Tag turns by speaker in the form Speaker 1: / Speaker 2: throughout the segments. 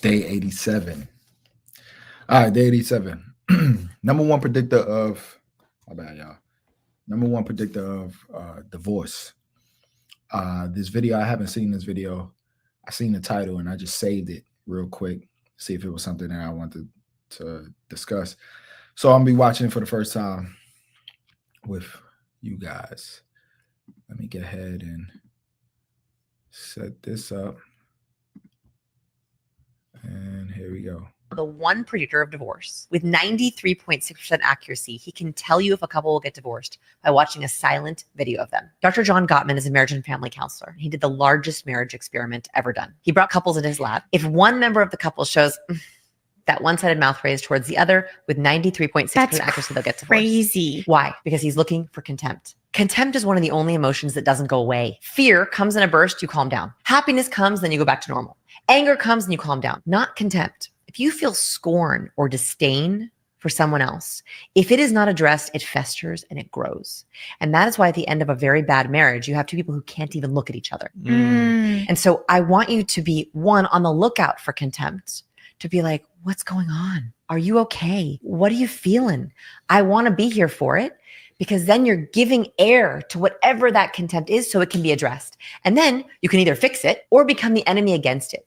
Speaker 1: Day 87. All right, day 87. Number one predictor of, my bad, y'all. Number one predictor of divorce. This video, I haven't seen this video. I seen the title and I just saved it real quick, see if it was something that I wanted to discuss. So I'm gonna be watching it for the first time with you guys. Let me get ahead and set this up. And here we go.
Speaker 2: The one predictor of divorce. With 93.6% accuracy, he can tell you if a couple will get divorced by watching a silent video of them. Dr. John Gottman is a marriage and family counselor. He did the largest marriage experiment ever done. He brought couples into his lab. If one member of the couple shows that one-sided mouth raised towards the other with 93.6% accuracy, they'll get divorced.
Speaker 3: Crazy.
Speaker 2: Why? Because he's looking for contempt. Contempt is one of the only emotions that doesn't go away. Fear comes in a burst, you calm down. Happiness comes, then you go back to normal. Anger comes and you calm down. Not contempt. If you feel scorn or disdain for someone else, if it is not addressed, it festers and it grows. And that is why at the end of a very bad marriage, you have two people who can't even look at each other. And so I want you to be, one, on the lookout for contempt, to be like, what's going on? Are you okay? What are you feeling? I want to be here for it, because then you're giving air to whatever that contempt is so it can be addressed. And then you can either fix it or become the enemy against it.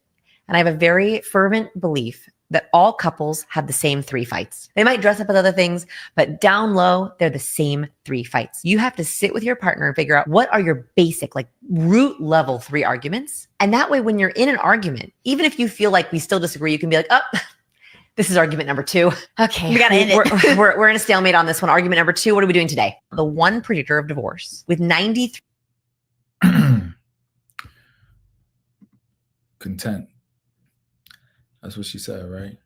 Speaker 2: And I have a very fervent belief that all couples have the same 3 fights. They might dress up with other things, but down low, they're the same 3 fights. You have to sit with your partner and figure out what are your basic, like root level 3 arguments. And that way, when you're in an argument, even if you feel like we still disagree, you can be like, oh, this is argument number 2. Okay.
Speaker 3: We got to end it.
Speaker 2: We're in a stalemate on this one. Argument number 2, what are we doing today? The one predictor of divorce. With 93.
Speaker 1: Content. That's what she said, right?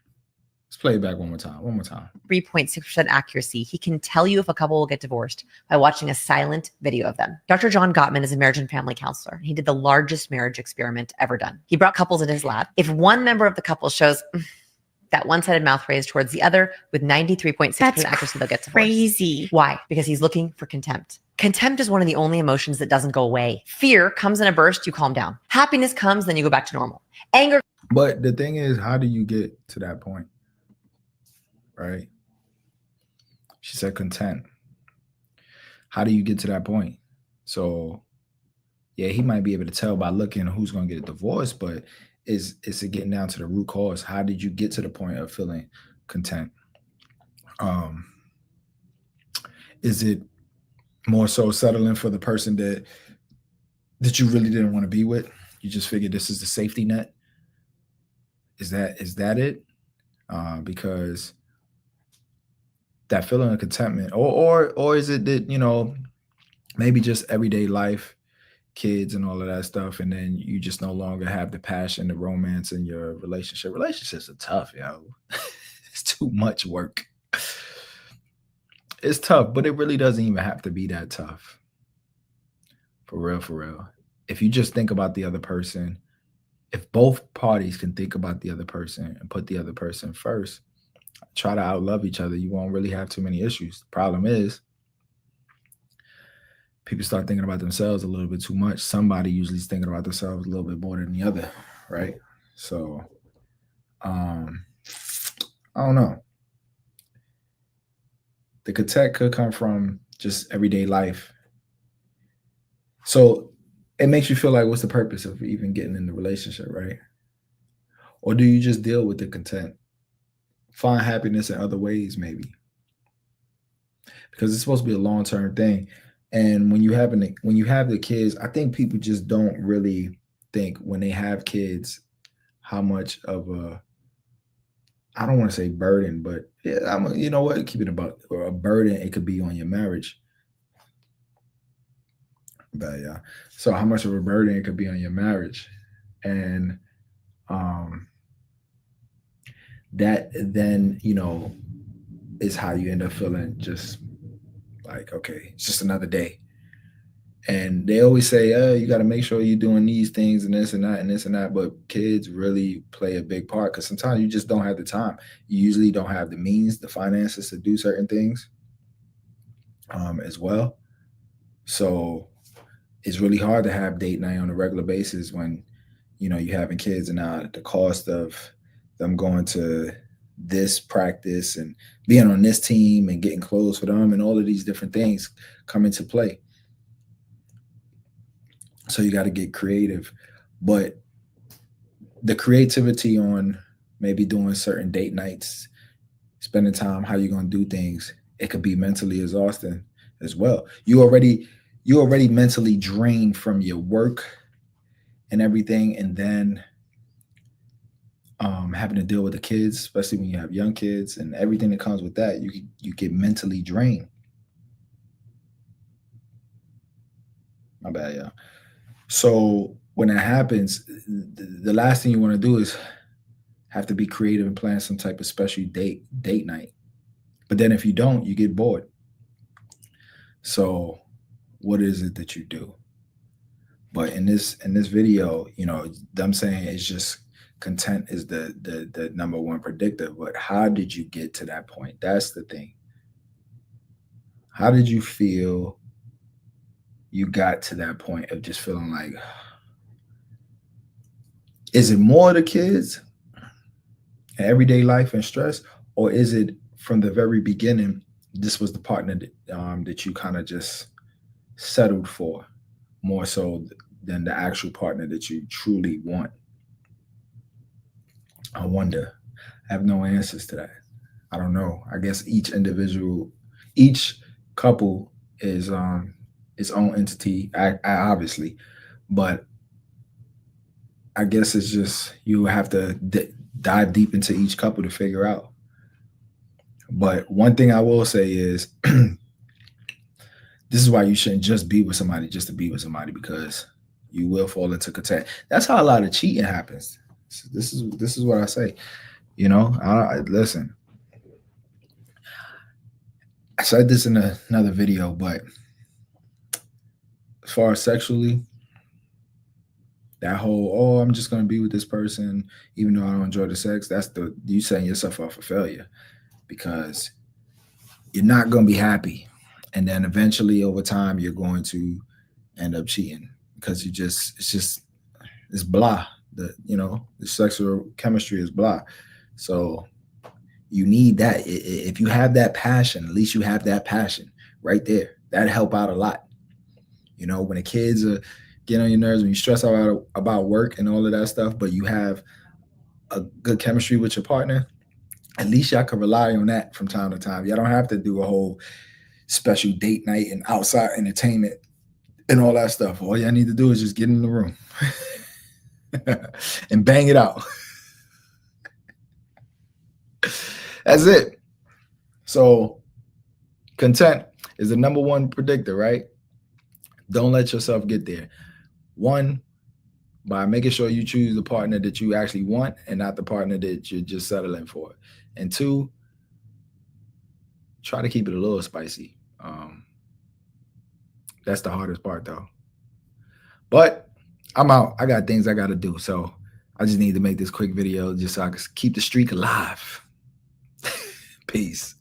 Speaker 1: Let's play it back one more time.
Speaker 2: 3.6% accuracy, he can tell you if a couple will get divorced by watching a silent video of them. Dr. John Gottman is a marriage and family counselor. He did the largest marriage experiment ever done. He brought couples into his lab. If one member of the couple shows that one-sided mouth raised towards the other with 93.6% accuracy, they'll get divorced.
Speaker 3: Crazy.
Speaker 2: Why? Because he's looking for contempt. Contempt is one of the only emotions that doesn't go away. Fear comes in a burst, you calm down. Happiness comes, then you go back to normal. Anger.
Speaker 1: But the thing is, how do you get to that point? Right? She said content. How do you get to that point? So, yeah, he might be able to tell by looking who's going to get a divorce, but is it getting down to the root cause? How did you get to the point of feeling content? Is it more so settling for the person that you really didn't want to be with? You just figured this is the safety net? Is that it? Because that feeling of contentment, or is it that, you know, maybe just everyday life, kids and all of that stuff, and then you just no longer have the passion, the romance in your relationship. Relationships are tough, yo. It's too much work. It's tough, but it really doesn't even have to be that tough. For real. If you just think about the other person, if both parties can think about the other person and put the other person first, try to outlove each other, you won't really have too many issues. The problem is people start thinking about themselves a little bit too much. Somebody usually is thinking about themselves a little bit more than the other, right? So, I don't know. The content could come from just everyday life. So it makes you feel like, what's the purpose of even getting in the relationship, right? Or do you just deal with the content? Find happiness in other ways, maybe. Because it's supposed to be a long-term thing. And when you have the kids, I think people just don't really think when they have kids how much of a, I don't want to say burden, but yeah, you know what? Keep it about a burden it could be on your marriage. But yeah, so how much of a burden it could be on your marriage, and that then, you know, is how you end up feeling just like, okay, it's just another day. And they always say, you got to make sure you're doing these things and this and that and this and that. But kids really play a big part, because sometimes you just don't have the time. You usually don't have the means, the finances to do certain things as well. So it's really hard to have date night on a regular basis when, you know, you're having kids, and now the cost of them going to this practice and being on this team and getting clothes for them and all of these different things come into play. So you got to get creative. But the creativity on maybe doing certain date nights, spending time, how you're going to do things, it could be mentally exhausting as well. You already mentally drained from your work and everything, and then having to deal with the kids, especially when you have young kids and everything that comes with that, you get mentally drained. My bad, yeah. So when that happens, the last thing you want to do is have to be creative and plan some type of special date night. But then if you don't, you get bored. So what is it that you do? But in this video, you know, them saying it's just content is the number one predictor. But how did you get to that point? That's the thing. How did you feel you got to that point of just feeling like, is it more the kids and everyday life and stress, or is it from the very beginning, this was the partner that you kind of just settled for more so than the actual partner that you truly want? I wonder. I have no answers to that. I don't know. I guess each couple is its own entity, I obviously, but I guess it's just you have to dive deep into each couple to figure out. But one thing I will say is this is why you shouldn't just be with somebody just to be with somebody, because you will fall into content. That's how a lot of cheating happens. This is what I say. You know, listen. I said this in another video, but as far as sexually, that whole, oh, I'm just gonna be with this person even though I don't enjoy the sex, that's you setting yourself up for failure, because you're not gonna be happy. And then eventually over time you're going to end up cheating because it's blah. The sexual chemistry is blah. So you need that. If you have that passion, at least you have that passion right there. That'd help out a lot. You know, when the kids are getting on your nerves, when you stress out about work and all of that stuff, but you have a good chemistry with your partner, at least y'all can rely on that from time to time. Y'all don't have to do a whole special date night and outside entertainment and all that stuff. All y'all need to do is just get in the room and bang it out. That's it. So content is the number one predictor, right? Don't let yourself get there. One, by making sure you choose the partner that you actually want and not the partner that you're just settling for. And two, try to keep it a little spicy. That's the hardest part though. But I'm out. I got things I got to do. So I just need to make this quick video just so I can keep the streak alive. Peace.